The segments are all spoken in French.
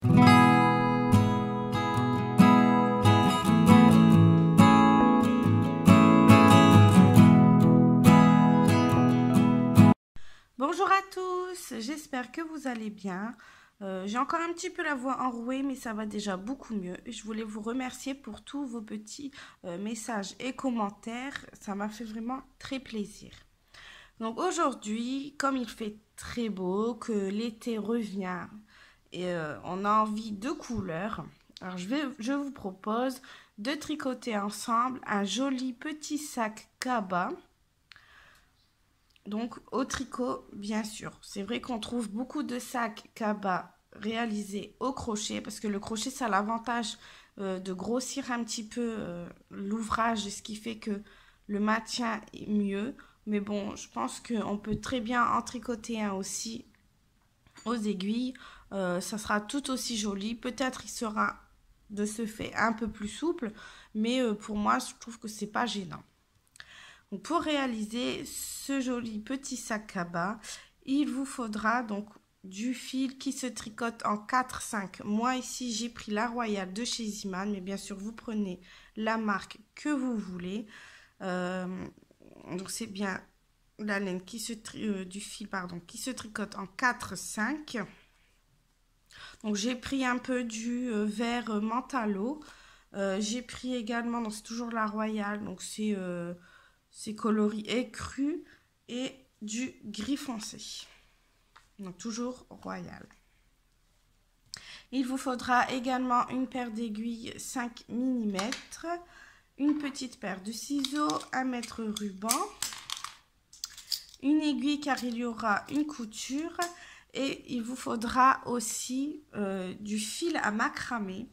Bonjour à tous, j'espère que vous allez bien. J'ai encore un petit peu la voix enrouée, mais ça va déjà beaucoup mieux. Je voulais vous remercier pour tous vos petits messages et commentaires. Ça m'a fait vraiment très plaisir. Donc aujourd'hui, comme il fait très beau, que l'été revient et on a envie de couleurs, alors je vous propose de tricoter ensemble un joli petit sac cabas. Donc au tricot, bien sûr. C'est vrai qu'on trouve beaucoup de sacs cabas réalisés au crochet parce que le crochet, ça a l'avantage de grossir un petit peu l'ouvrage, ce qui fait que le maintien est mieux. Mais bon, je pense qu'on peut très bien en tricoter un aussi aux aiguilles. Ça sera tout aussi joli. Peut-être il sera de ce fait un peu plus souple, mais pour moi, je trouve que c'est pas gênant. Donc pour réaliser ce joli petit sac cabas, il vous faudra donc du fil qui se tricote en 4-5. Moi ici j'ai pris la Royale de chez Ziman, mais bien sûr vous prenez la marque que vous voulez. Donc c'est bien la laine qui du fil pardon, qui se tricote en 4-5. Donc j'ai pris un peu du vert mentalo. J'ai pris également, donc c'est toujours la Royale, donc c'est coloris écru et du gris foncé. Donc toujours Royal. Il vous faudra également une paire d'aiguilles 5 mm, une petite paire de ciseaux, un mètre ruban, une aiguille car il y aura une couture et il vous faudra aussi du fil à macramé.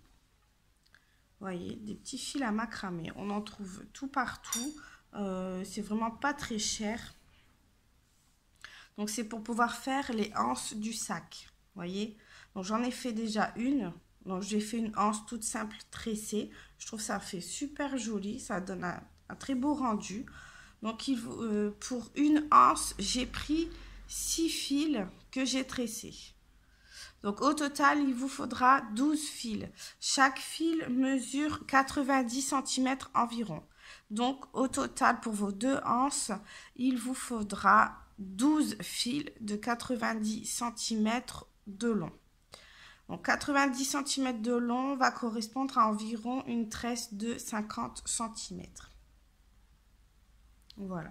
Vous voyez, des petits fils à macramé. On en trouve tout partout. C'est vraiment pas très cher. Donc c'est pour pouvoir faire les anses du sac. Vous voyez, donc j'en ai fait déjà une. Donc j'ai fait une anse toute simple tressée. Je trouve ça fait super joli. Ça donne un très beau rendu. Donc pour une anse, j'ai pris 6 fils que j'ai tressés. Donc au total, il vous faudra 12 fils. Chaque fil mesure 90 cm environ. Donc au total, pour vos deux anses, il vous faudra 12 fils de 90 cm de long. Donc 90 cm de long va correspondre à environ une tresse de 50 cm. Voilà.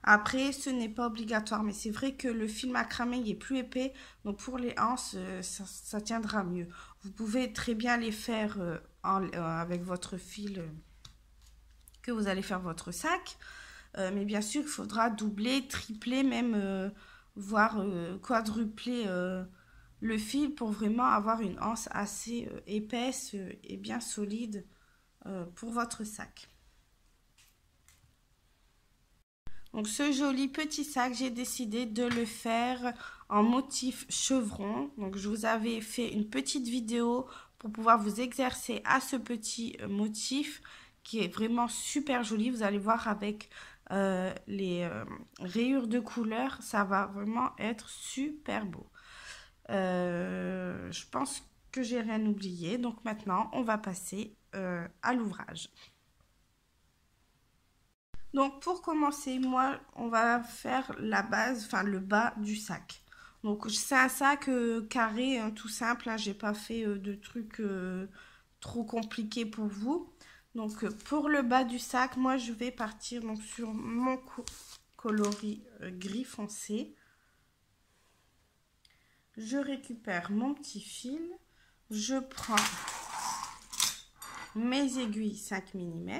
Après, ce n'est pas obligatoire, mais c'est vrai que le fil macramé il est plus épais, donc pour les anses, ça tiendra mieux. Vous pouvez très bien les faire avec votre fil que vous allez faire votre sac, mais bien sûr, il faudra doubler, tripler, même voire quadrupler le fil pour vraiment avoir une anse assez épaisse et bien solide pour votre sac. Donc ce joli petit sac, j'ai décidé de le faire en motif chevron. Donc je vous avais fait une petite vidéo pour pouvoir vous exercer à ce petit motif qui est vraiment super joli. Vous allez voir avec les rayures de couleur, ça va vraiment être super beau. Je pense que j'ai rien oublié. Donc maintenant, on va passer à l'ouvrage. Donc pour commencer, moi, on va faire la base, enfin le bas du sac. Donc c'est un sac carré, hein, tout simple, hein, j'ai pas fait de trucs trop compliqués pour vous. Donc pour le bas du sac, moi je vais partir donc, sur mon coloris gris foncé. Je récupère mon petit fil, je prends mes aiguilles 5 mm.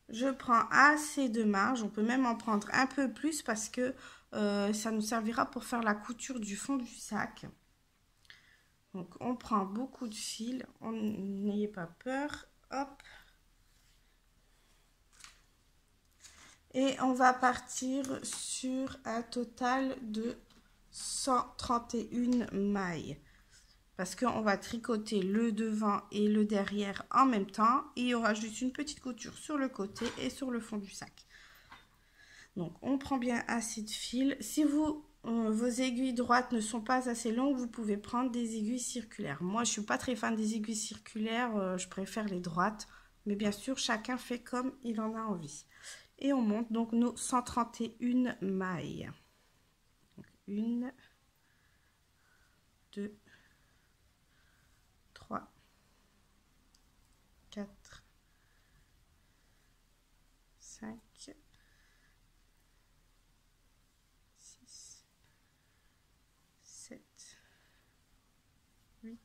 Je prends assez de marge, on peut même en prendre un peu plus parce que ça nous servira pour faire la couture du fond du sac. Donc on prend beaucoup de fil, n'ayez pas peur, hop. Et on va partir sur un total de 131 mailles. Parce qu'on va tricoter le devant et le derrière en même temps. Et il y aura juste une petite couture sur le côté et sur le fond du sac. Donc, on prend bien assez de fil. Si vous vos aiguilles droites ne sont pas assez longues, vous pouvez prendre des aiguilles circulaires. Moi, je ne suis pas très fan des aiguilles circulaires, je préfère les droites. Mais bien sûr, chacun fait comme il en a envie. Et on monte donc nos 131 mailles. Donc, 1, 2, 3, 4, 5, 6, 7, 8, 10.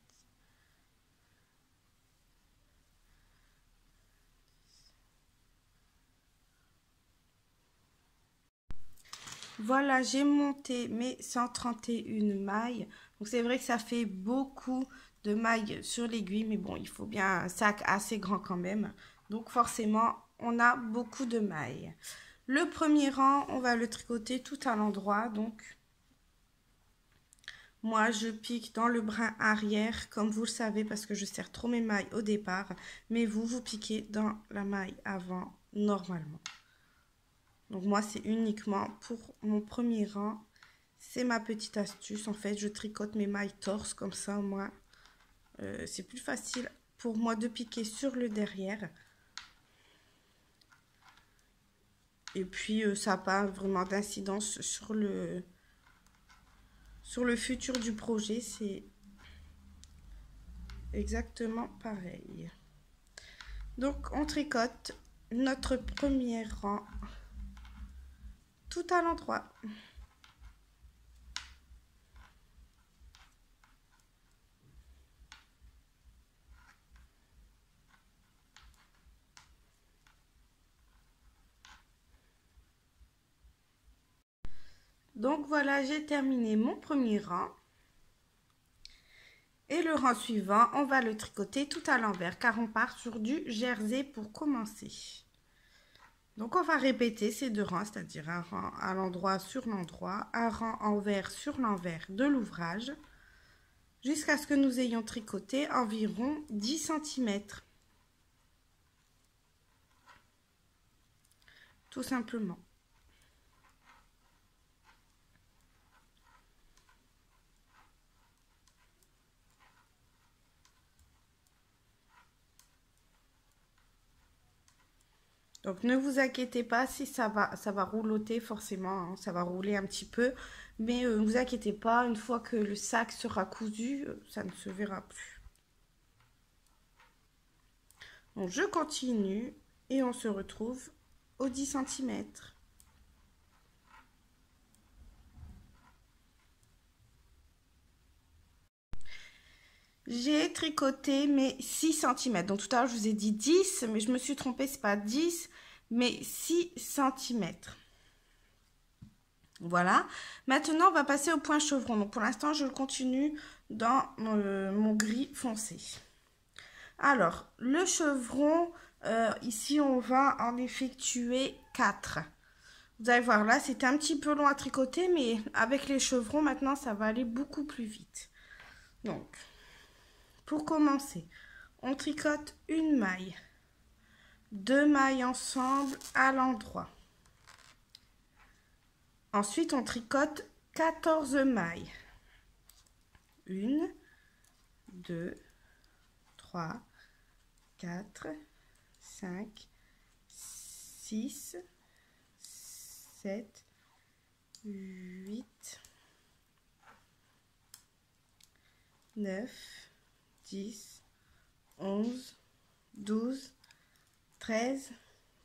Voilà, j'ai monté mes 131 mailles. Donc c'est vrai que ça fait beaucoup de mailles sur l'aiguille, mais bon, il faut bien un sac assez grand quand même. Donc forcément, on a beaucoup de mailles. Le premier rang, on va le tricoter tout à l'endroit. Donc moi, je pique dans le brin arrière, comme vous le savez, parce que je serre trop mes mailles au départ. Mais vous piquez dans la maille avant, normalement. Donc moi, c'est uniquement pour mon premier rang. C'est ma petite astuce. En fait, je tricote mes mailles torse, comme ça, moi, c'est plus facile pour moi de piquer sur le derrière. Et puis, ça n'a pas vraiment d'incidence sur le futur du projet. C'est exactement pareil. Donc, on tricote notre premier rang tout à l'endroit. Donc voilà, j'ai terminé mon premier rang. Et le rang suivant, on va le tricoter tout à l'envers car on part sur du jersey pour commencer. Donc on va répéter ces deux rangs, c'est-à-dire un rang à l'endroit sur l'endroit, un rang envers sur l'envers de l'ouvrage, jusqu'à ce que nous ayons tricoté environ 10 cm. Tout simplement. Donc ne vous inquiétez pas si ça va rouloter forcément, hein, ça va rouler un petit peu. Mais ne vous inquiétez pas, une fois que le sac sera cousu, ça ne se verra plus. Donc je continue et on se retrouve aux 10 cm. J'ai tricoté mes 6 cm. Donc tout à l'heure, je vous ai dit 10, mais je me suis trompée, c'est pas 10, mais 6 cm. Voilà. Maintenant, on va passer au point chevron. Donc pour l'instant, je continue dans mon gris foncé. Alors, le chevron, ici, on va en effectuer 4. Vous allez voir, là, c'était un petit peu long à tricoter, mais avec les chevrons, maintenant, ça va aller beaucoup plus vite. Donc, pour commencer, on tricote une maille, 2 mailles ensemble à l'endroit. Ensuite, on tricote 14 mailles. 1, 2, 3, 4, 5, 6, 7, 8, 9, 10, 11, 12, 13,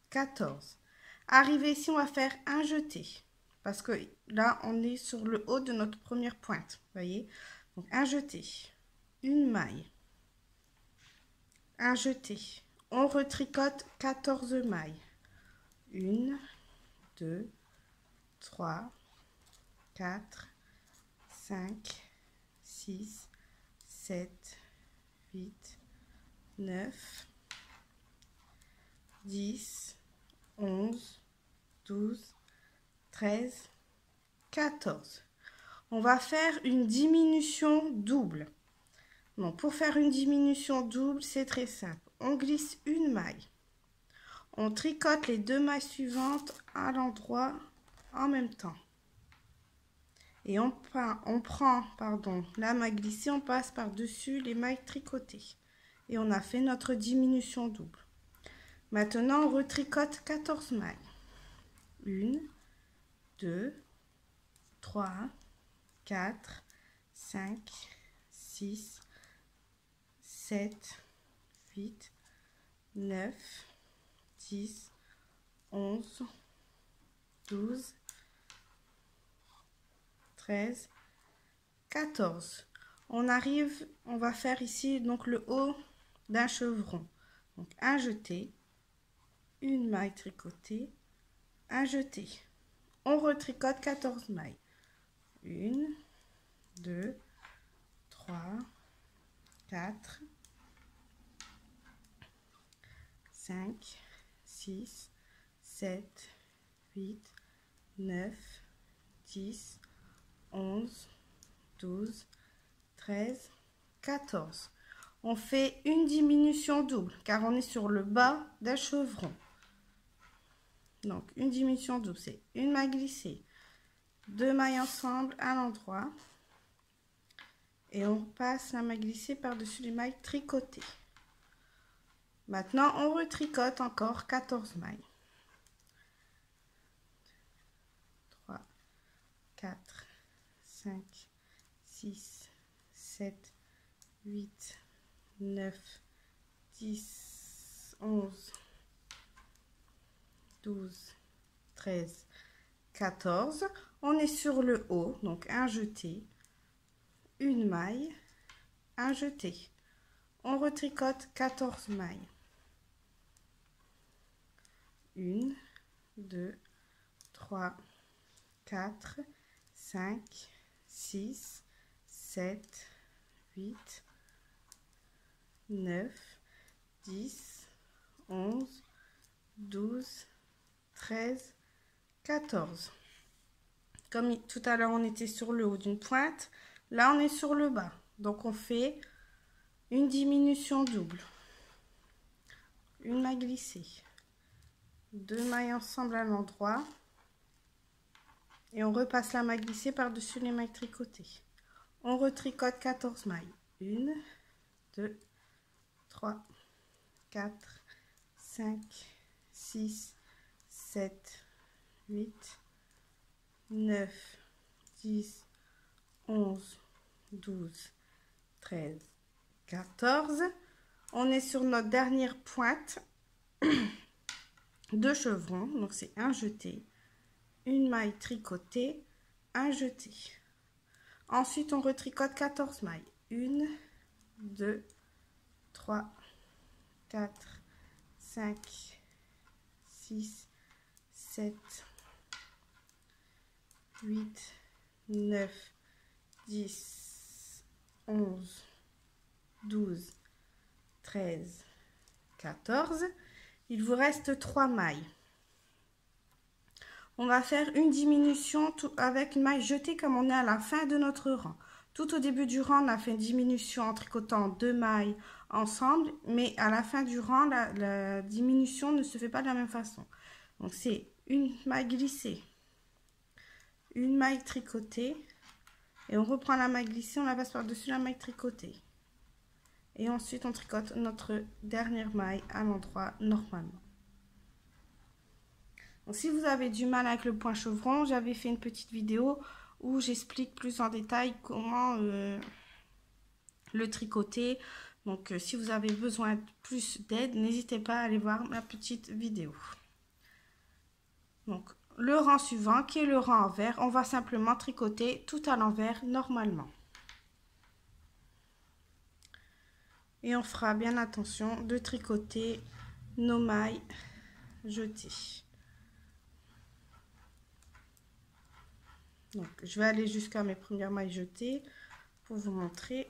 14. Arrivé ici, on va faire un jeté. Parce que là, on est sur le haut de notre première pointe. Vous voyez? Donc, un jeté. Une maille. Un jeté. On retricote 14 mailles. 1, 2, 3, 4, 5, 6, 7, 8, 9, 10, 11, 12, 13, 14. On va faire une diminution double. Donc, pour faire une diminution double, c'est très simple. On glisse une maille. On tricote les 2 mailles suivantes à l'endroit en même temps. Et on prend pardon, la maille glissée, on passe par-dessus les mailles tricotées. Et on a fait notre diminution double. Maintenant, on retricote 14 mailles. 1, 2, 3, 4, 5, 6, 7, 8, 9, 10, 11, 12, 13, 14. On arrive, on va faire ici donc le haut d'un chevron. Donc un jeté, une maille tricotée, un jeté. On retricote 14 mailles. 1, 2, 3, 4, 5, 6, 7, 8, 9, 10, 11, 12, 13, 14. On fait une diminution double car on est sur le bas d'un chevron. Donc une diminution double, c'est une maille glissée, deux mailles ensemble à l'endroit et on passe la maille glissée par-dessus les mailles tricotées. Maintenant, on retricote encore 14 mailles. 3, 4, 5, 6, 7, 8, 9, 10, 11, 12, 13, 14. On est sur le haut, donc un jeté, une maille, un jeté. On retricote 14 mailles. 1, 2, 3, 4, 5, 6, 7, 8, 9, 10, 11, 12, 13, 14. Comme tout à l'heure, on était sur le haut d'une pointe, là, on est sur le bas. Donc, on fait une diminution double. Une maille glissée. Deux mailles ensemble à l'endroit. Et on repasse la maille glissée par-dessus les mailles tricotées. On retricote 14 mailles. 1, 2, 3, 4, 5, 6, 7, 8, 9, 10, 11, 12, 13, 14. On est sur notre dernière pointe de chevron. Donc, c'est un jeté, une maille tricotée, un jeté. Ensuite, on retricote 14 mailles. 1, 2, 3, 4, 5, 6, 7, 8, 9, 10, 11, 12, 13, 14. Il vous reste 3 mailles. On va faire une diminution avec une maille jetée comme on est à la fin de notre rang. Tout au début du rang, on a fait une diminution en tricotant 2 mailles ensemble, mais à la fin du rang, la diminution ne se fait pas de la même façon. Donc, c'est une maille glissée, une maille tricotée, et on reprend la maille glissée, on la passe par-dessus la maille tricotée. Et ensuite, on tricote notre dernière maille à l'endroit normalement. Donc, si vous avez du mal avec le point chevron, j'avais fait une petite vidéo où j'explique plus en détail comment le tricoter. Donc, si vous avez besoin de plus d'aide, n'hésitez pas à aller voir ma petite vidéo. Donc, le rang suivant, qui est le rang envers, on va simplement tricoter tout à l'envers normalement. Et on fera bien attention de tricoter nos mailles jetées. Donc, je vais aller jusqu'à mes premières mailles jetées pour vous montrer.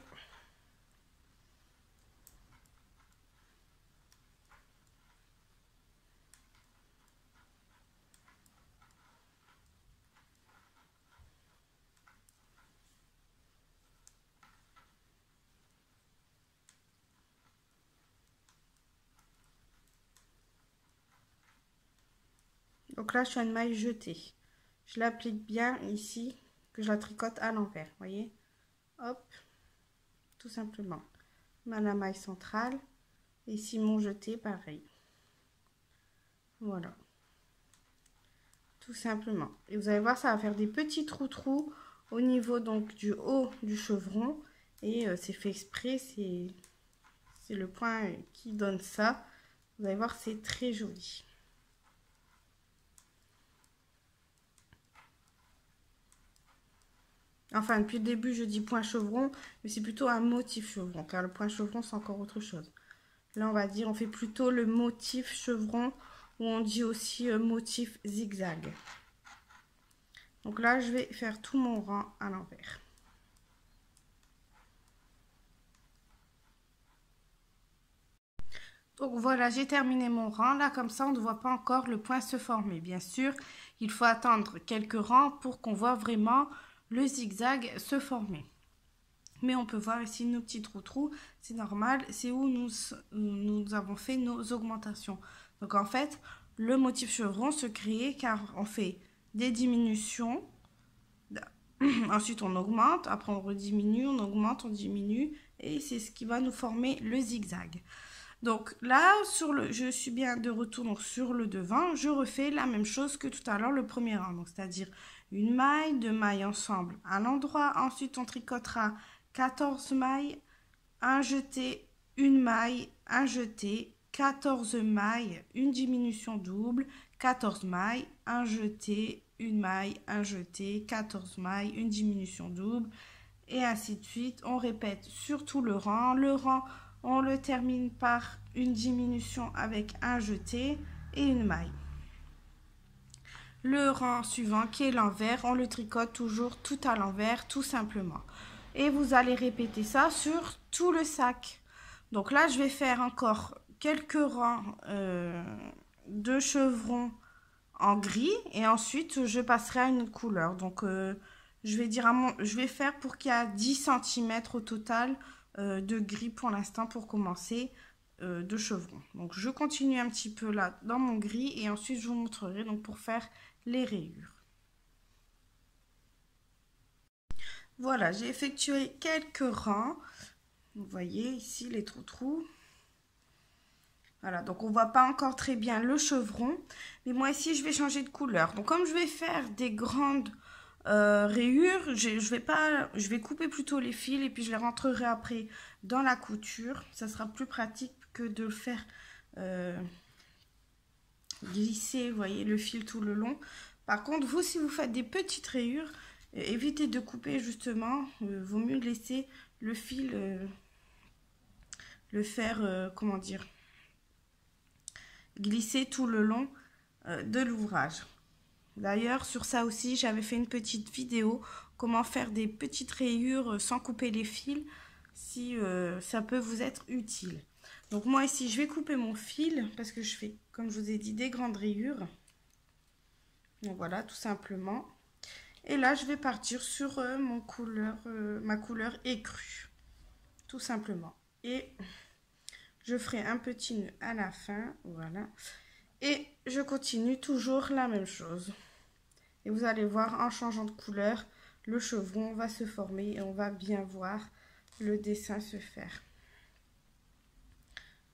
Donc là, je suis à une maille jetée. Je l'applique bien ici que je la tricote à l'envers, voyez. Hop, tout simplement. La maille centrale. Et ici mon jeté, pareil. Voilà. Tout simplement. Et vous allez voir, ça va faire des petits trous au niveau donc du haut du chevron. Et c'est fait exprès, c'est le point qui donne ça. Vous allez voir, c'est très joli. Enfin, depuis le début, je dis point chevron, mais c'est plutôt un motif chevron, car le point chevron, c'est encore autre chose. Là, on va dire, on fait plutôt le motif chevron, ou on dit aussi motif zigzag. Donc là, je vais faire tout mon rang à l'envers. Donc voilà, j'ai terminé mon rang. Là, comme ça, on ne voit pas encore le point se former. Bien sûr, il faut attendre quelques rangs pour qu'on voit vraiment le zigzag se former. Mais on peut voir ici nos petits trous, c'est normal, c'est où nous avons fait nos augmentations. Donc en fait, le motif chevron se crée car on fait des diminutions, ensuite on augmente, après on rediminue, on augmente, on diminue, et c'est ce qui va nous former le zigzag. Donc là, je suis bien de retour donc sur le devant, je refais la même chose que tout à l'heure, le premier rang, c'est-à-dire une maille, 2 mailles ensemble à l'endroit, ensuite on tricotera 14 mailles, un jeté, une maille, un jeté, 14 mailles, une diminution double, 14 mailles, un jeté, une maille, un jeté, 14 mailles, une diminution double, et ainsi de suite. On répète sur tout le rang. Le rang, on le termine par une diminution avec un jeté et une maille. Le rang suivant qui est l'envers, on le tricote toujours tout à l'envers, tout simplement. Et vous allez répéter ça sur tout le sac. Donc là, je vais faire encore quelques rangs de chevrons en gris et ensuite je passerai à une autre couleur. Donc je vais faire pour qu'il y ait 10 cm au total de gris pour l'instant pour commencer de chevrons. Donc je continue un petit peu là dans mon gris et ensuite je vous montrerai donc pour faire les rayures. Voilà, j'ai effectué quelques rangs. Vous voyez ici les trous. Voilà, donc on voit pas encore très bien le chevron. Mais moi ici, je vais changer de couleur. Donc comme je vais faire des grandes rayures, je vais couper plutôt les fils et puis je les rentrerai après dans la couture. Ça sera plus pratique que de le faire glisser, vous voyez, le fil tout le long. Par contre, vous, si vous faites des petites rayures, évitez de couper justement. Vaut mieux laisser le fil, le faire, comment dire, glisser tout le long de l'ouvrage. D'ailleurs, sur ça aussi, j'avais fait une petite vidéo, comment faire des petites rayures sans couper les fils, si ça peut vous être utile. Donc moi ici, je vais couper mon fil parce que je fais, comme je vous ai dit, des grandes rayures. Donc voilà, tout simplement. Et là, je vais partir sur ma couleur écrue, tout simplement. Et je ferai un petit nœud à la fin, voilà. Et je continue toujours la même chose. Et vous allez voir, en changeant de couleur, le chevron va se former et on va bien voir le dessin se faire.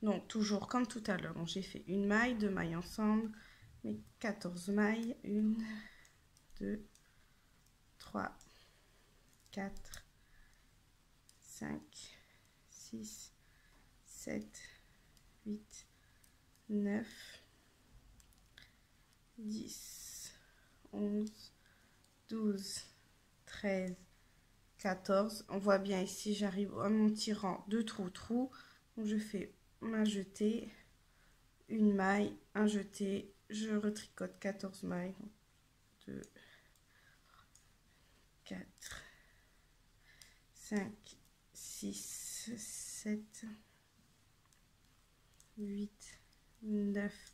Donc, toujours comme tout à l'heure, j'ai fait une maille, 2 mailles ensemble, mes 14 mailles, 1, 2, 3, 4, 5, 6, 7, 8, 9, 10, 11, 12, 13, 14. On voit bien ici, j'arrive à mon petit rang de trous. Donc, je fais ma jetée, une maille, un jeté, je retricote 14 mailles. 2, 4, 5, 6, 7, 8, 9,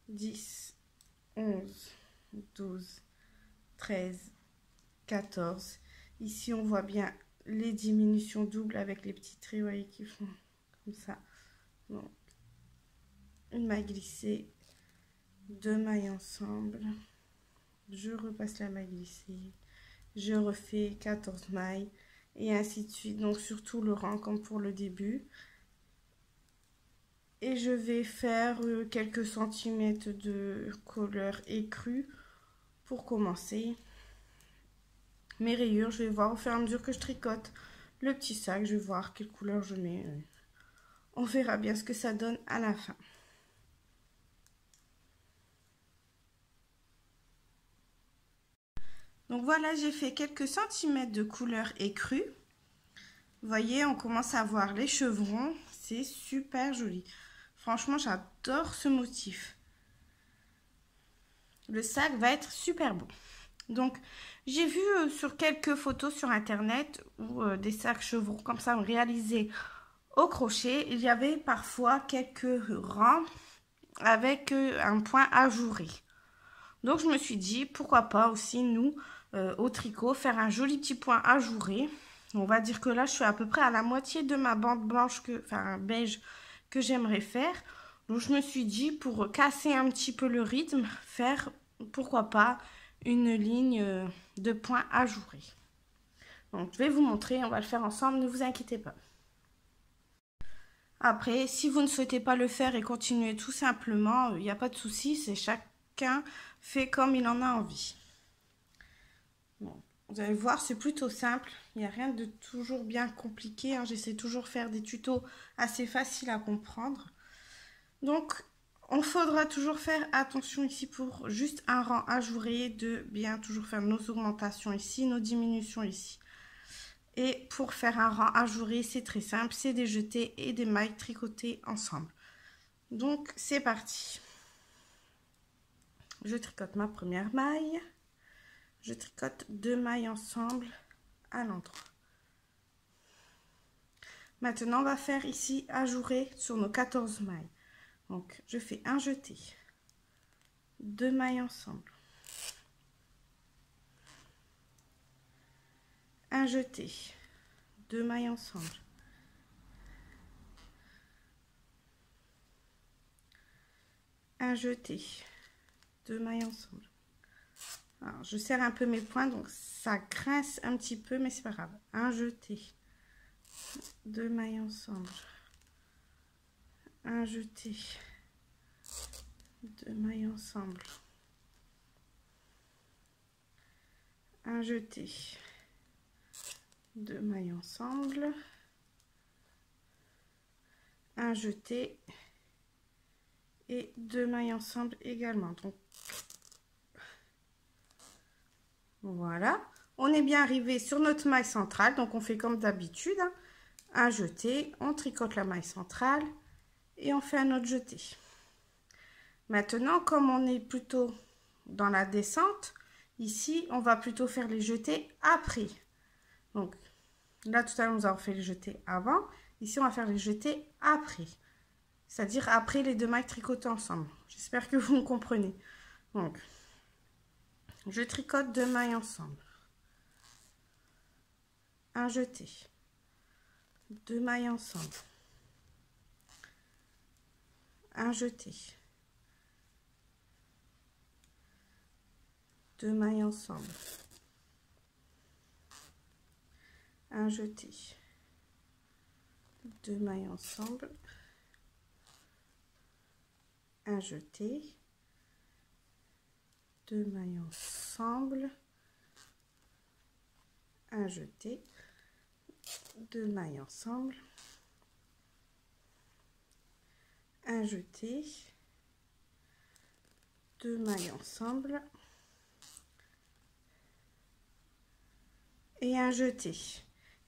10, 11, 12, 13, 14. Ici, on voit bien les diminutions doubles avec les petits traits, vous voyez, qui font comme ça. Donc, une maille glissée, 2 mailles ensemble. Je repasse la maille glissée. je refais 14 mailles et ainsi de suite, donc sur tout le rang comme pour le début. Et je vais faire quelques centimètres de couleur écrue pour commencer. Mes rayures, je vais voir au fur et à mesure que je tricote le petit sac, je vais voir quelle couleur je mets. On verra bien ce que ça donne à la fin. Donc voilà, j'ai fait quelques centimètres de couleur écrue. Vous voyez, on commence à voir les chevrons. C'est super joli. Franchement, j'adore ce motif. Le sac va être super beau. Donc, j'ai vu sur quelques photos sur internet où des sacs chevrons comme ça réalisés au crochet. Il y avait parfois quelques rangs avec un point ajouré. Donc, je me suis dit, pourquoi pas aussi, nous, au tricot, faire un joli petit point ajouré. On va dire que là, je suis à peu près à la moitié de ma bande blanche, enfin beige, que j'aimerais faire. Donc, je me suis dit, pour casser un petit peu le rythme, faire, pourquoi pas, une ligne de points ajourés. Donc, je vais vous montrer, on va le faire ensemble, ne vous inquiétez pas. Après, si vous ne souhaitez pas le faire et continuer tout simplement, il n'y a pas de souci, c'est chacun fait comme il en a envie. Bon, vous allez voir, c'est plutôt simple, il n'y a rien de toujours bien compliqué, hein. J'essaie toujours de faire des tutos assez faciles à comprendre. Donc, on faudra toujours faire attention ici pour juste un rang ajouré, de bien toujours faire nos augmentations ici, nos diminutions ici. Et pour faire un rang ajouré, c'est très simple, c'est des jetés et des mailles tricotées ensemble. Donc, c'est parti. Je tricote ma première maille. Je tricote 2 mailles ensemble à l'endroit. Maintenant, on va faire ici ajouré sur nos 14 mailles. Donc, je fais un jeté, 2 mailles ensemble, un jeté, 2 mailles ensemble, un jeté, 2 mailles ensemble. Alors, je serre un peu mes poings, donc ça grince un petit peu, mais c'est pas grave. Un jeté, 2 mailles ensemble, un jeté, 2 mailles ensemble, un jeté, 2 mailles ensemble, un jeté et 2 mailles ensemble également. Donc voilà, on est bien arrivé sur notre maille centrale, donc on fait comme d'habitude, hein. Un jeté, on tricote la maille centrale et on fait un autre jeté. Maintenant, comme on est plutôt dans la descente, ici, on va plutôt faire les jetés après. Donc, là, tout à l'heure, nous avons fait les jetés avant. Ici, on va faire les jetés après. C'est-à-dire après les 2 mailles tricotées ensemble. J'espère que vous me comprenez. Donc, je tricote 2 mailles ensemble. Un jeté. 2 mailles ensemble. Un jeté. 2 mailles ensemble. Un jeté. 2 mailles ensemble. Un jeté. 2 mailles ensemble. Un jeté. 2 mailles ensemble. Un jeté. 2 mailles ensemble. Et un jeté.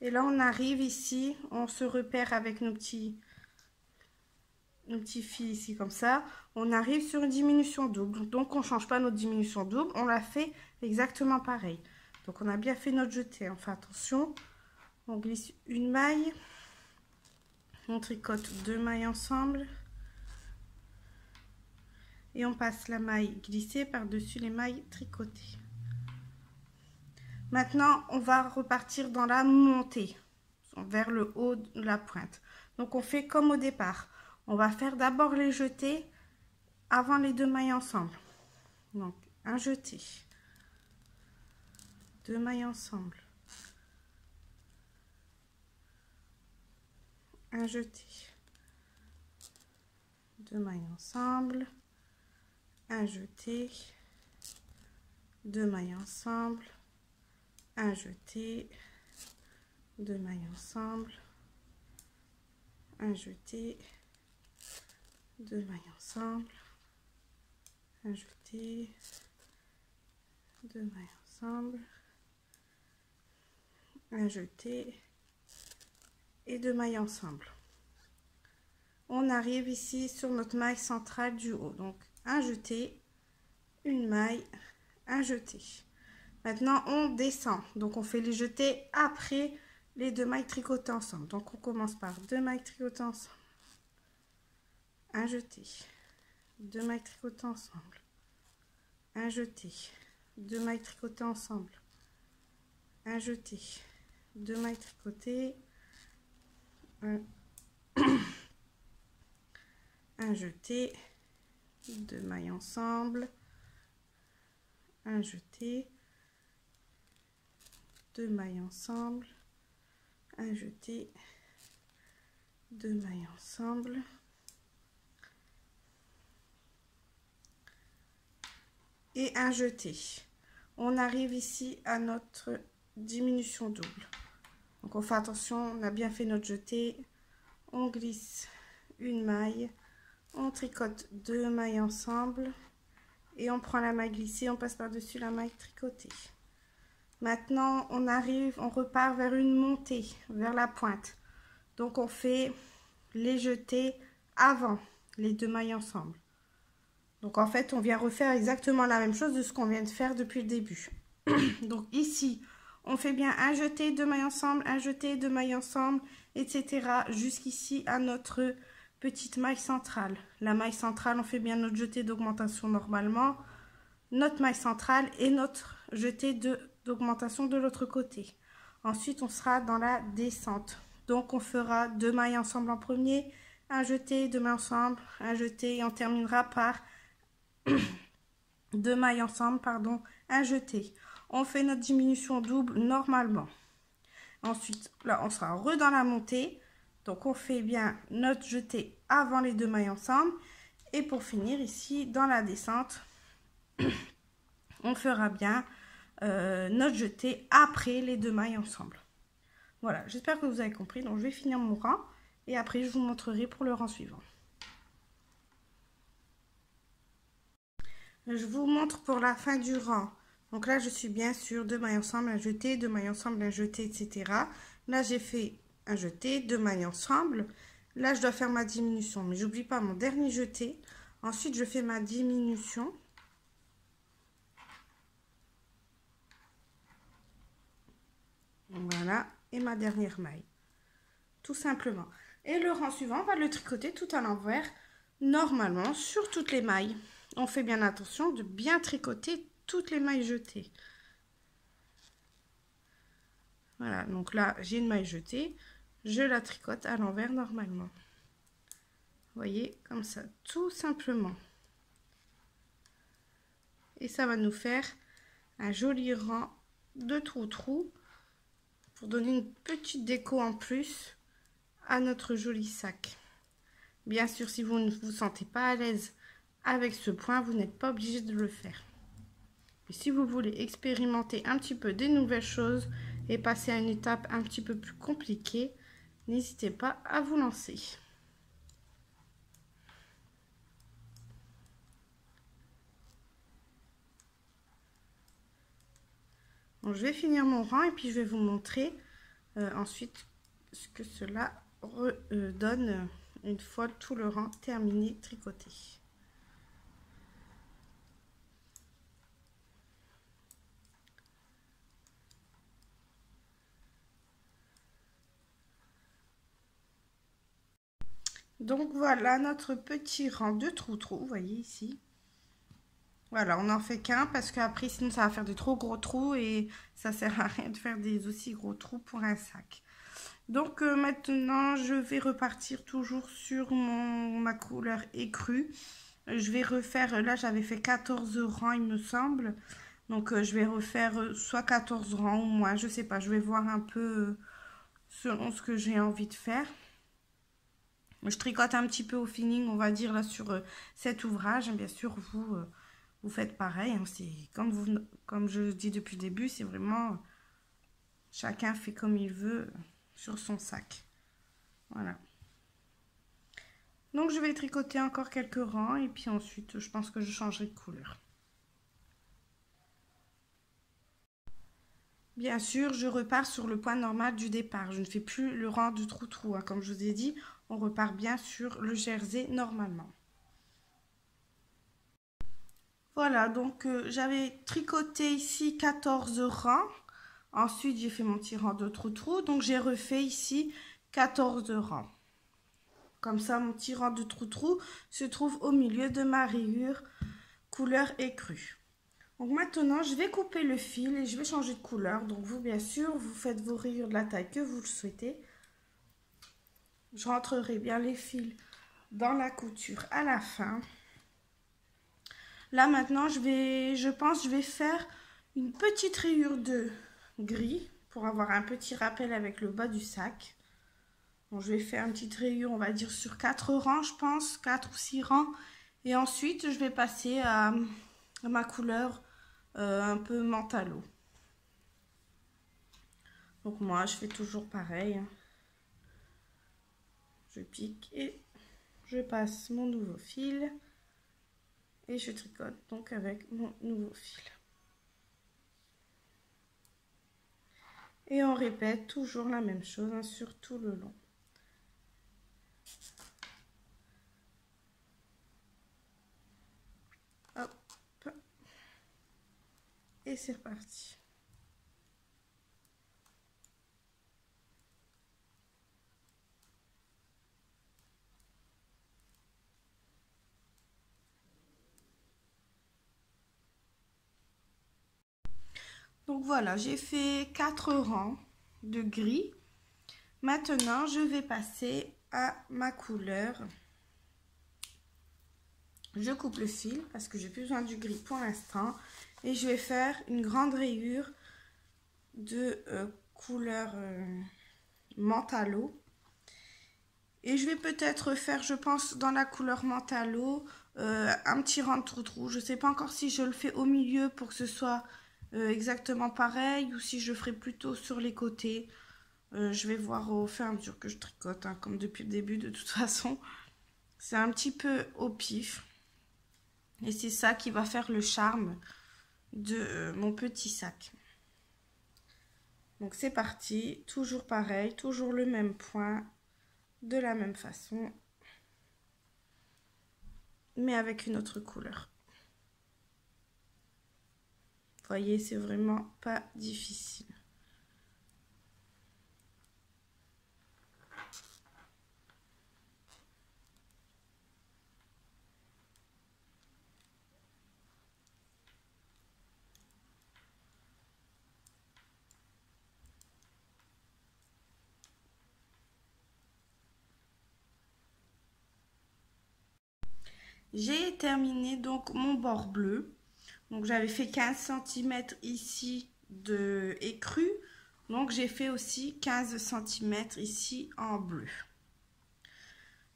Et là, on arrive ici, on se repère avec nos petits fils ici comme ça. On arrive sur une diminution double. Donc, on ne change pas notre diminution double. On la fait exactement pareil. Donc, on a bien fait notre jeté. On fait attention. On glisse une maille. On tricote 2 mailles ensemble. Et on passe la maille glissée par-dessus les mailles tricotées. Maintenant, on va repartir dans la montée, vers le haut de la pointe. Donc, on fait comme au départ. On va faire d'abord les jetés avant les 2 mailles ensemble. Donc, un jeté. 2 mailles ensemble, un jeté, 2 mailles ensemble, un jeté, 2 mailles ensemble, un jeté, 2 mailles ensemble, un jeté, 2 mailles ensemble, un jeté, 2 mailles ensemble, un jeté et 2 mailles ensemble. On arrive ici sur notre maille centrale du haut, donc un jeté, une maille, un jeté. Maintenant on descend, donc on fait les jetés après les 2 mailles tricotées ensemble. Donc on commence par 2 mailles tricotées ensemble, un jeté, 2 mailles tricotées ensemble, un jeté, 2 mailles tricotées ensemble, un jeté, 2 mailles tricotées, un jeté, 2 mailles ensemble, un jeté, 2 mailles ensemble, un jeté, 2 mailles ensemble, et un jeté. On arrive ici à notre diminution double. Donc on fait attention, on a bien fait notre jeté, on glisse une maille, on tricote 2 mailles ensemble et on prend la maille glissée, on passe par-dessus la maille tricotée. Maintenant on arrive, on repart vers une montée, vers la pointe. Donc on fait les jetés avant les 2 mailles ensemble. Donc en fait on vient refaire exactement la même chose de ce qu'on vient de faire depuis le début. Donc ici on fait bien un jeté, 2 mailles ensemble, un jeté, 2 mailles ensemble, etc. jusqu'ici à notre petite maille centrale. La maille centrale, on fait bien notre jeté d'augmentation normalement, notre maille centrale et notre jeté d'augmentation de l'autre côté. Ensuite on sera dans la descente. Donc on fera 2 mailles ensemble en premier, un jeté, 2 mailles ensemble, un jeté et on terminera par 2 mailles ensemble, pardon, un jeté. On fait notre diminution double normalement. Ensuite, là, on sera dans la montée. Donc, on fait bien notre jeté avant les 2 mailles ensemble. Et pour finir, ici, dans la descente, on fera bien notre jeté après les 2 mailles ensemble. Voilà, j'espère que vous avez compris. Donc, je vais finir mon rang. Et après, je vous montrerai pour le rang suivant. Je vous montre pour la fin du rang. Donc là, je suis bien sur 2 mailles ensemble, un jeté, 2 mailles ensemble, un jeté, etc. Là, j'ai fait un jeté, 2 mailles ensemble. Là, je dois faire ma diminution, mais j'oublie pas mon dernier jeté. Ensuite, je fais ma diminution. Voilà, et ma dernière maille. Tout simplement. Et le rang suivant, on va le tricoter tout à l'envers, normalement, sur toutes les mailles. On fait bien attention de bien tricoter toutes les mailles jetées. Voilà, donc là, j'ai une maille jetée, je la tricote à l'envers normalement. Vous voyez, comme ça, tout simplement. Et ça va nous faire un joli rang de trou-trou pour donner une petite déco en plus à notre joli sac. Bien sûr, si vous ne vous sentez pas à l'aise avec ce point, vous n'êtes pas obligé de le faire. Et si vous voulez expérimenter un petit peu des nouvelles choses et passer à une étape un petit peu plus compliquée, n'hésitez pas à vous lancer. Bon, je vais finir mon rang et puis je vais vous montrer ensuite ce que cela donne une fois tout le rang terminé, tricoté. Donc voilà notre petit rang de trou-trou, vous voyez ici. Voilà, on n'en fait qu'un parce qu'après sinon ça va faire des trop gros trous et ça sert à rien de faire des aussi gros trous pour un sac. Donc maintenant je vais repartir toujours sur ma couleur écrue. Je vais refaire, là j'avais fait 14 rangs il me semble. Donc, je vais refaire soit 14 rangs ou moins, je sais pas. Je vais voir un peu selon ce que j'ai envie de faire. Je tricote un petit peu au feeling, on va dire, là, sur cet ouvrage. Bien sûr, vous faites pareil. Hein. C'est comme je le dis depuis le début, c'est vraiment... Chacun fait comme il veut sur son sac. Voilà. Donc, je vais tricoter encore quelques rangs. Et puis ensuite, je pense que je changerai de couleur. Bien sûr, je repars sur le point normal du départ. Je ne fais plus le rang du trou-trou. Hein. Comme je vous ai dit, on repart bien sur le jersey normalement. Voilà, donc j'avais tricoté ici 14 rangs. Ensuite, j'ai fait mon petit rang de trou-trou. Donc, j'ai refait ici 14 rangs. Comme ça, mon petit rang de trou-trou se trouve au milieu de ma rayure couleur écrue. Donc maintenant, je vais couper le fil et je vais changer de couleur. Donc vous, bien sûr, vous faites vos rayures de la taille que vous le souhaitez. Je rentrerai bien les fils dans la couture à la fin. Là maintenant, je pense je vais faire une petite rayure de gris pour avoir un petit rappel avec le bas du sac. Donc je vais faire une petite rayure, on va dire sur 4 rangs, je pense, 4 ou 6 rangs. Et ensuite, je vais passer à ma couleur un peu mentalo. Donc moi, je fais toujours pareil. Hein. Je pique et je passe mon nouveau fil. Et je tricote donc avec mon nouveau fil. Et on répète toujours la même chose hein, sur tout le long. Hop. Et c'est reparti. Donc voilà, j'ai fait 4 rangs de gris. Maintenant, je vais passer à ma couleur. Je coupe le fil parce que j'ai plus besoin du gris pour l'instant. Et je vais faire une grande rayure de couleur mentalo. Et je vais peut-être faire, je pense, dans la couleur mentalo, un petit rang de trou-trou. Je ne sais pas encore si je le fais au milieu pour que ce soit exactement pareil ou si je ferai plutôt sur les côtés. Je vais voir au fur et à mesure que je tricote, hein, comme depuis le début de toute façon. C'est un petit peu au pif. Et c'est ça qui va faire le charme de mon petit sac. Donc c'est parti, toujours pareil, toujours le même point, de la même façon, mais avec une autre couleur. Vous voyez, c'est vraiment pas difficile. J'ai terminé donc mon bord bleu. Donc j'avais fait 15 cm ici de écru. Donc j'ai fait aussi 15 cm ici en bleu.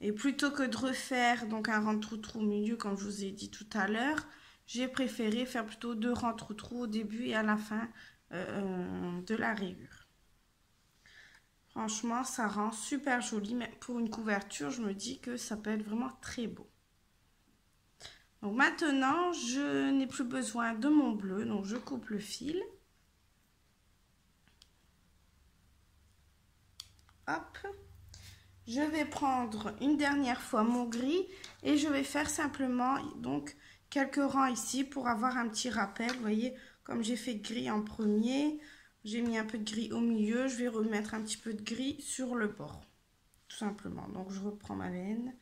Et plutôt que de refaire donc un rang de trou-trou au milieu comme je vous ai dit tout à l'heure, j'ai préféré faire plutôt 2 rangs de trou-trou au début et à la fin de la rayure. Franchement, ça rend super joli, mais pour une couverture, je me dis que ça peut être vraiment très beau. Donc maintenant, je n'ai plus besoin de mon bleu, donc je coupe le fil. Hop. Je vais prendre une dernière fois mon gris et je vais faire simplement donc quelques rangs ici pour avoir un petit rappel. Vous voyez, comme j'ai fait gris en premier, j'ai mis un peu de gris au milieu, je vais remettre un petit peu de gris sur le bord, tout simplement. Donc je reprends ma laine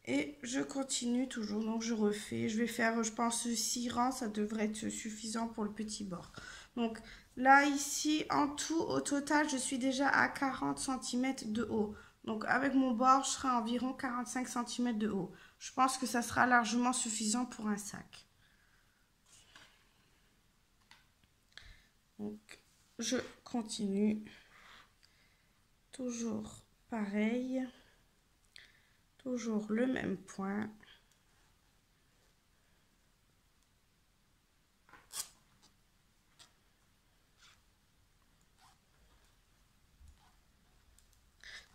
et je continue toujours. Donc je refais, je vais faire, je pense 6 rangs, ça devrait être suffisant pour le petit bord. Donc là ici en tout au total je suis déjà à 40 cm de haut. Donc avec mon bord je serai à environ 45 cm de haut. Je pense que ça sera largement suffisant pour un sac. Donc, je continue. Toujours pareil. Toujours le même point.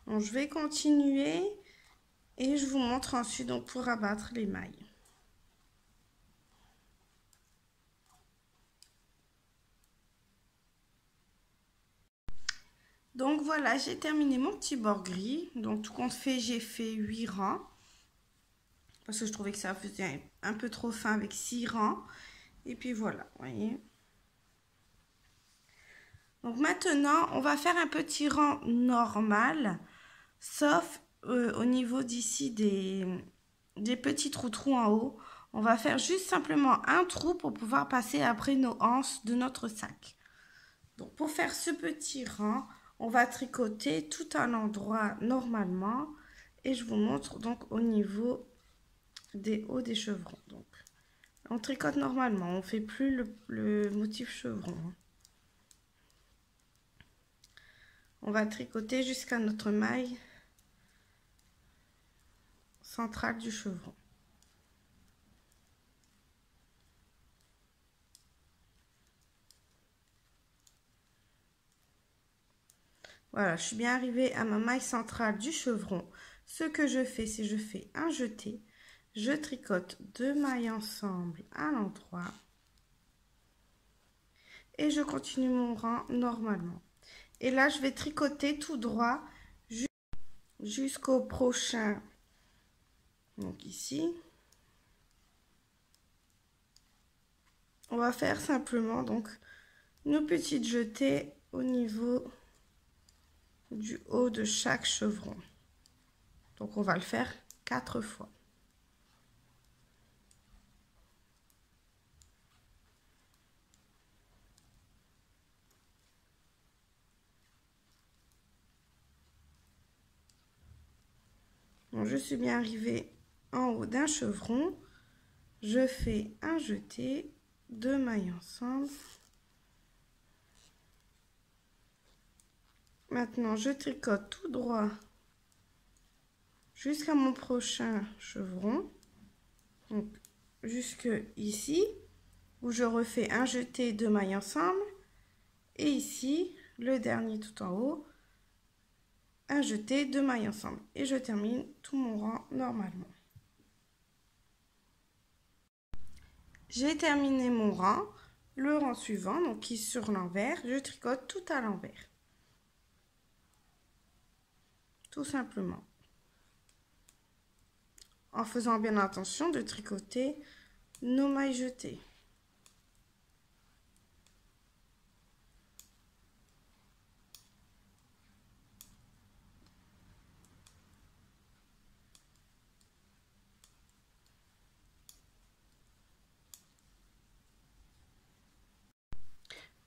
Donc, je vais continuer et je vous montre ensuite donc, pour abattre les mailles. Donc voilà, j'ai terminé mon petit bord gris. Donc tout compte fait, j'ai fait 8 rangs. Parce que je trouvais que ça faisait un peu trop fin avec 6 rangs. Et puis voilà, vous voyez. Donc maintenant, on va faire un petit rang normal. Sauf au niveau d'ici des petits trous en haut. On va faire juste simplement un trou pour pouvoir passer après nos anses de notre sac. Donc pour faire ce petit rang, on va tricoter tout à l'endroit normalement et je vous montre donc au niveau des hauts des chevrons. Donc on tricote normalement, on fait plus le motif chevron. On va tricoter jusqu'à notre maille centrale du chevron. Voilà, je suis bien arrivée à ma maille centrale du chevron. Ce que je fais, c'est je fais un jeté. Je tricote 2 mailles ensemble à l'endroit. Et je continue mon rang normalement. Et là, je vais tricoter tout droit jusqu'au prochain. Donc ici. On va faire simplement donc nos petites jetées au niveau du haut de chaque chevron. Donc on va le faire 4 fois. Donc je suis bien arrivée en haut d'un chevron. Je fais un jeté, 2 mailles ensemble. Maintenant, je tricote tout droit jusqu'à mon prochain chevron. Donc, jusque ici, où je refais un jeté, 2 mailles ensemble. Et ici, le dernier tout en haut, un jeté, 2 mailles ensemble. Et je termine tout mon rang normalement. J'ai terminé mon rang. Le rang suivant, donc qui est sur l'envers, je tricote tout à l'envers. Tout simplement. En faisant bien attention de tricoter nos mailles jetées.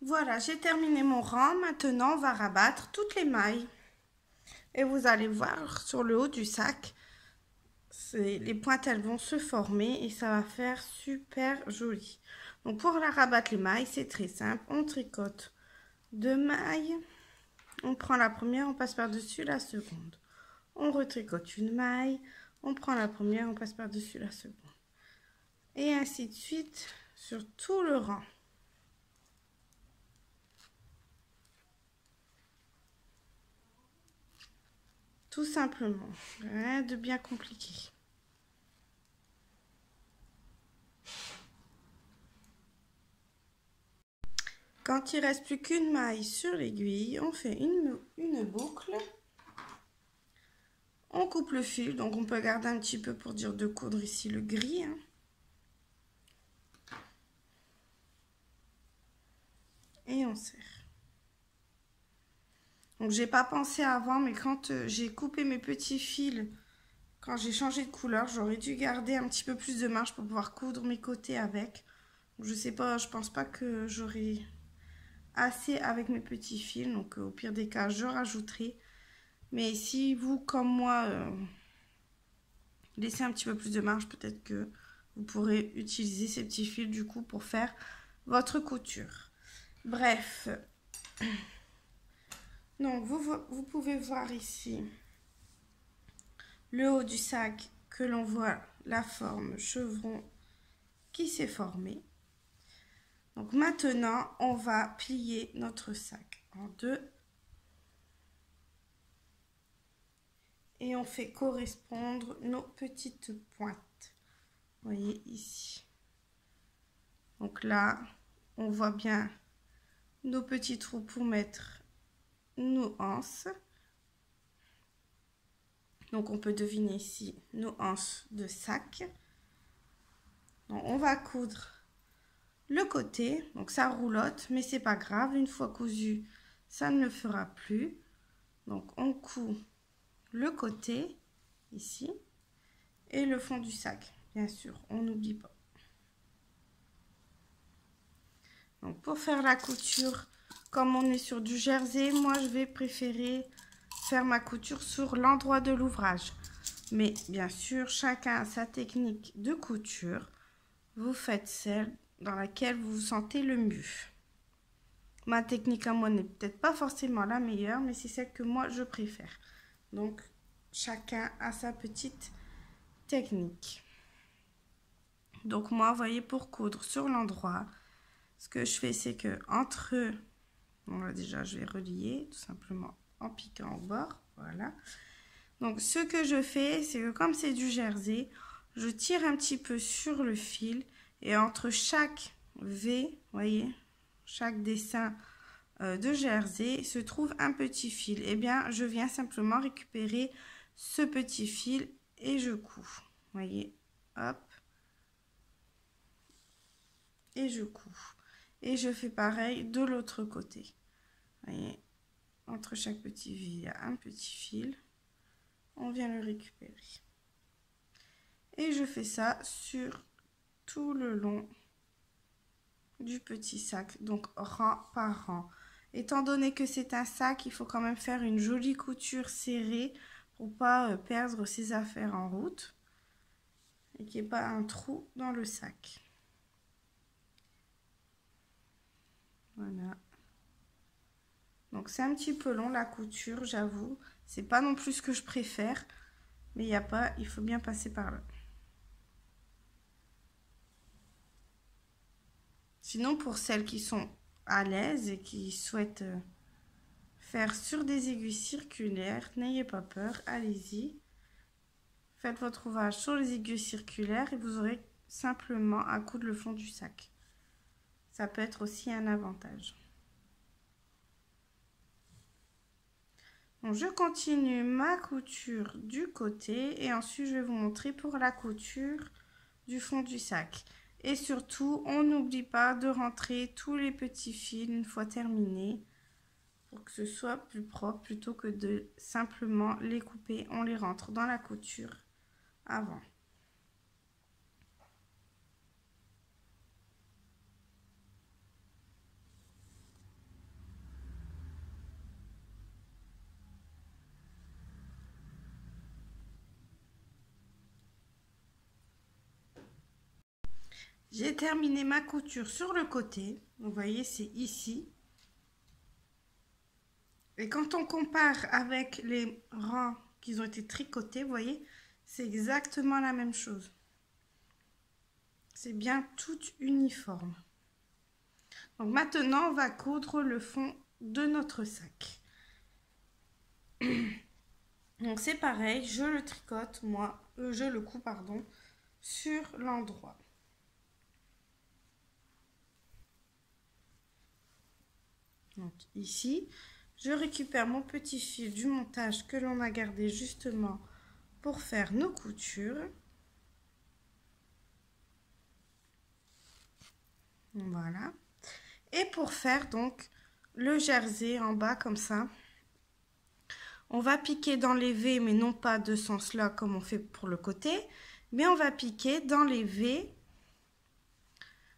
Voilà, j'ai terminé mon rang. Maintenant, on va rabattre toutes les mailles. Et vous allez voir sur le haut du sac, les pointes, elles vont se former et ça va faire super joli. Donc, pour la rabattre les mailles, c'est très simple. On tricote 2 mailles. On prend la première, on passe par-dessus la seconde. On retricote une maille. On prend la première, on passe par-dessus la seconde. Et ainsi de suite sur tout le rang. Tout simplement, rien de bien compliqué. Quand il reste plus qu'une maille sur l'aiguille, on fait une boucle. On coupe le fil, donc on peut garder un petit peu pour dire de coudre ici le gris. Hein. Et on serre. Donc j'ai pas pensé avant, mais quand j'ai coupé mes petits fils, quand j'ai changé de couleur, j'aurais dû garder un petit peu plus de marge pour pouvoir coudre mes côtés avec. Donc, je sais pas, je pense pas que j'aurai assez avec mes petits fils, donc au pire des cas, je rajouterai. Mais si vous, comme moi, laissez un petit peu plus de marge, peut-être que vous pourrez utiliser ces petits fils du coup pour faire votre couture. Bref, donc vous pouvez voir ici le haut du sac que l'on voit la forme chevron qui s'est formée. Donc maintenant, on va plier notre sac en deux et on fait correspondre nos petites pointes. Vous voyez ici. Donc là, on voit bien nos petits trous pour mettre nos anses. Donc on peut deviner ici nos anses de sac. Donc, on va coudre le côté, donc ça roulotte, mais c'est pas grave, une fois cousu, ça ne le fera plus. Donc on coud le côté ici et le fond du sac, bien sûr, on n'oublie pas. Donc pour faire la couture, comme on est sur du jersey, moi je vais préférer faire ma couture sur l'endroit de l'ouvrage. Mais bien sûr, chacun a sa technique de couture. Vous faites celle dans laquelle vous vous sentez le mieux. Ma technique à moi n'est peut-être pas forcément la meilleure, mais c'est celle que moi je préfère. Donc chacun a sa petite technique. Donc moi, vous voyez, pour coudre sur l'endroit, ce que je fais, c'est que entre eux, bon là déjà je vais relier tout simplement en piquant au bord, voilà. Donc ce que je fais, c'est que comme c'est du jersey, je tire un petit peu sur le fil et entre chaque V, vous voyez, chaque dessin de jersey se trouve un petit fil. Et bien je viens simplement récupérer ce petit fil et je couds, vous voyez, hop, et je couds. Et je fais pareil de l'autre côté. Vous voyez, entre chaque petit V, il y a un petit fil. On vient le récupérer. Et je fais ça sur tout le long du petit sac, donc rang par rang. Étant donné que c'est un sac, il faut quand même faire une jolie couture serrée pour pas perdre ses affaires en route et qu'il n'y ait pas un trou dans le sac. Voilà. Donc c'est un petit peu long la couture, j'avoue. C'est pas non plus ce que je préfère, mais il faut bien passer par là. Sinon, pour celles qui sont à l'aise et qui souhaitent faire sur des aiguilles circulaires, n'ayez pas peur, allez-y. Faites votre ouvrage sur les aiguilles circulaires et vous aurez simplement à coudre le fond du sac. Ça peut être aussi un avantage. Donc, je continue ma couture du côté et ensuite je vais vous montrer pour la couture du fond du sac. Et surtout, on n'oublie pas de rentrer tous les petits fils une fois terminé pour que ce soit plus propre plutôt que de simplement les couper. On les rentre dans la couture avant. J'ai terminé ma couture sur le côté. Vous voyez, c'est ici. Et quand on compare avec les rangs qui ont été tricotés, vous voyez, c'est exactement la même chose. C'est bien tout uniforme. Donc maintenant, on va coudre le fond de notre sac. Donc c'est pareil, je le tricote, je le couds, pardon, sur l'endroit. Donc ici, je récupère mon petit fil du montage que l'on a gardé justement pour faire nos coutures. Voilà. Et pour faire donc le jersey en bas comme ça, on va piquer dans les V, mais non pas de ce sens-là comme on fait pour le côté, mais on va piquer dans les V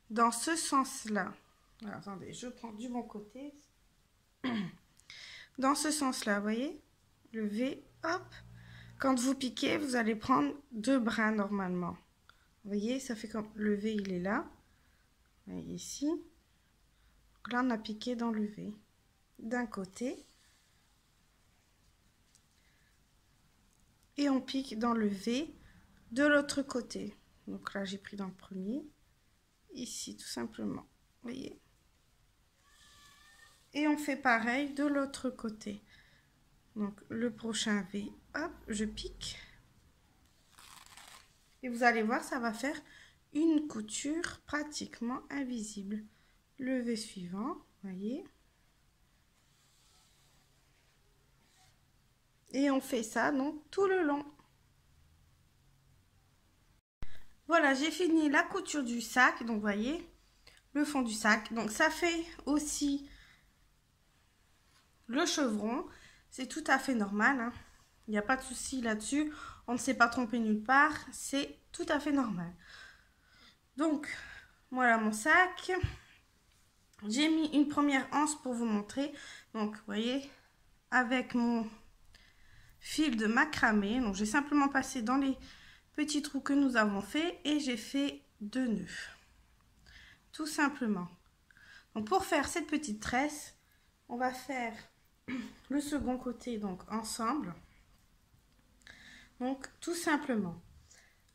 dans ce sens-là. Alors, attendez, je prends du bon côté. Dans ce sens-là, vous voyez, le V, hop. Quand vous piquez, vous allez prendre 2 brins normalement. Vous voyez, ça fait comme le V, il est là. Vous voyez ici. Là, on a piqué dans le V d'un côté. Et on pique dans le V de l'autre côté. Donc là, j'ai pris dans le premier. Ici, tout simplement. Vous voyez? Et on fait pareil de l'autre côté. Donc, le prochain V, hop, je pique. Et vous allez voir, ça va faire une couture pratiquement invisible. Le V suivant, voyez. Et on fait ça donc tout le long. Voilà, j'ai fini la couture du sac. Donc, voyez, le fond du sac. Donc, ça fait aussi le chevron. C'est tout à fait normal, hein. Il n'y a pas de souci là-dessus. On ne s'est pas trompé nulle part. C'est tout à fait normal. Donc, voilà mon sac. J'ai mis une première anse pour vous montrer. Donc, vous voyez, avec mon fil de macramé. Donc, j'ai simplement passé dans les petits trous que nous avons fait et j'ai fait 2 nœuds. Tout simplement. Donc, pour faire cette petite tresse, on va faire le second côté donc ensemble. Donc, tout simplement,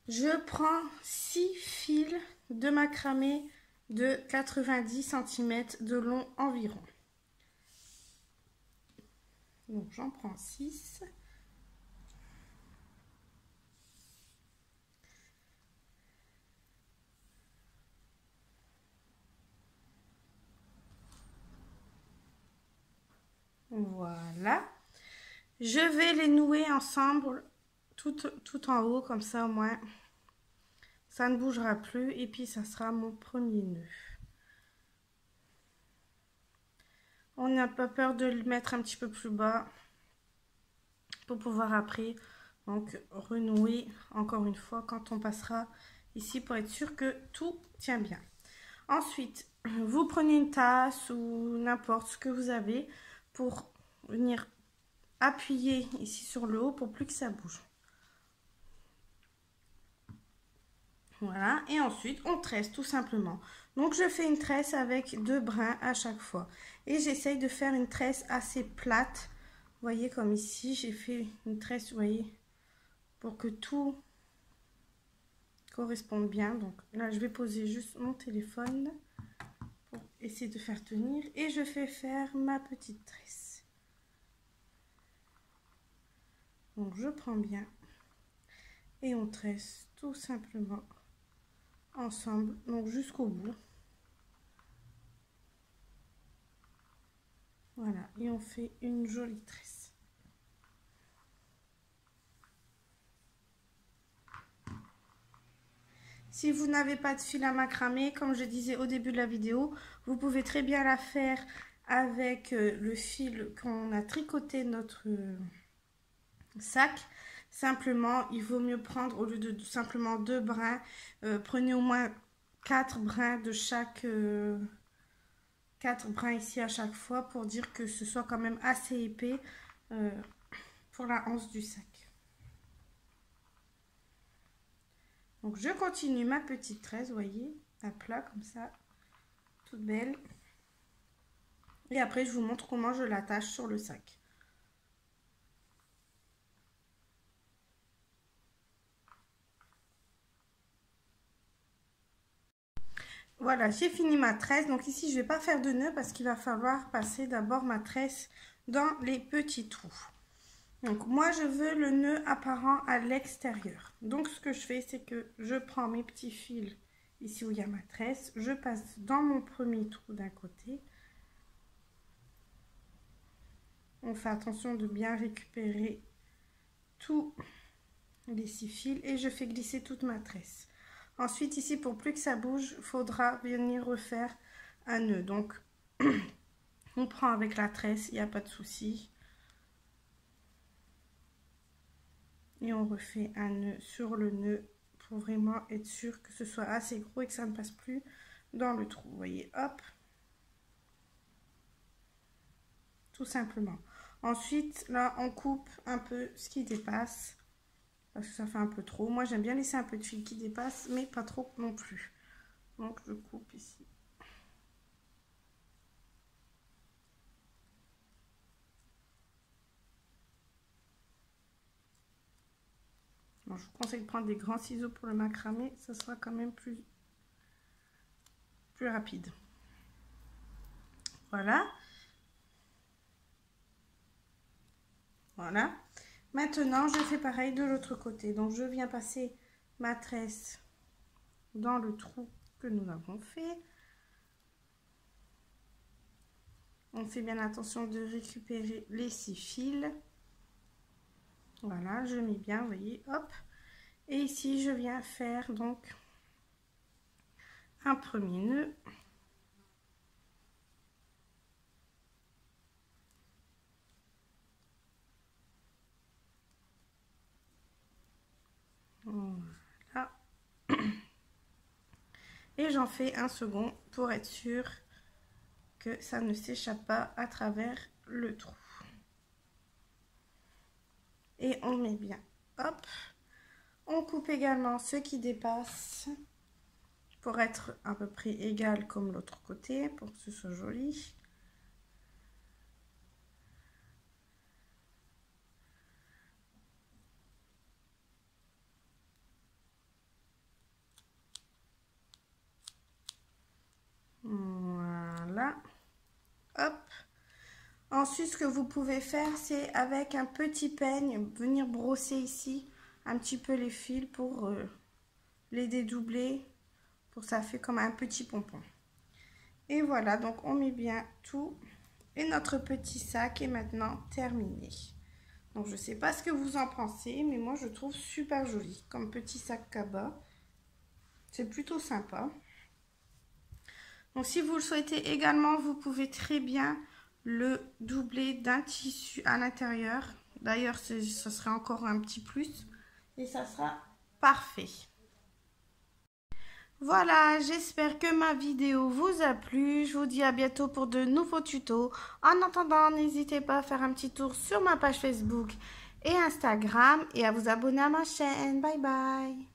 je prends 6 fils de macramé de 90 cm de long environ. Donc, j'en prends 6. Voilà. Je vais les nouer ensemble tout en haut, comme ça au moins ça ne bougera plus. Et puis ça sera mon premier nœud. On n'a pas peur de le mettre un petit peu plus bas pour pouvoir après donc renouer encore une fois quand on passera ici pour être sûr que tout tient bien. Ensuite, vous prenez une tasse ou n'importe ce que vous avez pour venir appuyer ici sur le haut pour plus que ça bouge. Voilà, et ensuite on tresse tout simplement. Donc je fais une tresse avec 2 brins à chaque fois. Et j'essaye de faire une tresse assez plate. Vous voyez comme ici, j'ai fait une tresse, vous voyez, pour que tout corresponde bien. Donc là, je vais poser juste mon téléphone pour essayer de faire tenir. Et je fais faire ma petite tresse. Donc je prends bien. Et on tresse tout simplement ensemble, donc jusqu'au bout. Voilà, et on fait une jolie tresse. Si vous n'avez pas de fil à macramé, comme je disais au début de la vidéo, vous pouvez très bien la faire avec le fil qu'on a tricoté notre sac. Simplement, il vaut mieux prendre, au lieu de simplement 2 brins, prenez au moins 4 brins de chaque... 4 brins ici à chaque fois pour dire que ce soit quand même assez épais pour la anse du sac. Donc je continue ma petite tresse, vous voyez, à plat comme ça, toute belle. Et après je vous montre comment je l'attache sur le sac. Voilà, j'ai fini ma tresse. Donc ici, je ne vais pas faire de nœud parce qu'il va falloir passer d'abord ma tresse dans les petits trous. Donc moi, je veux le nœud apparent à l'extérieur. Donc ce que je fais, c'est que je prends mes petits fils ici où il y a ma tresse. Je passe dans mon premier trou d'un côté. On fait attention de bien récupérer tous les 6 fils et je fais glisser toute ma tresse. Ensuite, ici, pour plus que ça bouge, il faudra venir refaire un nœud. Donc, on prend avec la tresse, il n'y a pas de souci. Et on refait un nœud sur le nœud pour vraiment être sûr que ce soit assez gros et que ça ne passe plus dans le trou. Vous voyez, hop. Tout simplement. Ensuite, là, on coupe un peu ce qui dépasse. Parce que ça fait un peu trop. Moi, j'aime bien laisser un peu de fil qui dépasse, mais pas trop non plus. Donc, je coupe ici. Bon, je vous conseille de prendre des grands ciseaux pour le macramé, ça sera quand même plus rapide. Voilà. Voilà. Maintenant, je fais pareil de l'autre côté. Donc, je viens passer ma tresse dans le trou que nous avons fait. On fait bien attention de récupérer les 6 fils. Voilà, je mets bien, vous voyez, hop. Et ici, je viens faire donc un premier nœud. Voilà. Et j'en fais un second pour être sûr que ça ne s'échappe pas à travers le trou. Et on met bien, hop. On coupe également ce qui dépasse pour être à peu près égal comme l'autre côté, pour que ce soit joli. Voilà. Hop. Ensuite, ce que vous pouvez faire, c'est avec un petit peigne, venir brosser ici un petit peu les fils pour les dédoubler, pour ça fait comme un petit pompon. Et voilà, donc on met bien tout. Et notre petit sac est maintenant terminé. Donc je ne sais pas ce que vous en pensez, mais moi je trouve super joli comme petit sac cabas. C'est plutôt sympa. Donc si vous le souhaitez également, vous pouvez très bien le doubler d'un tissu à l'intérieur. D'ailleurs, ce serait encore un petit plus et ça sera parfait. Voilà, j'espère que ma vidéo vous a plu. Je vous dis à bientôt pour de nouveaux tutos. En attendant, n'hésitez pas à faire un petit tour sur ma page Facebook et Instagram et à vous abonner à ma chaîne. Bye bye.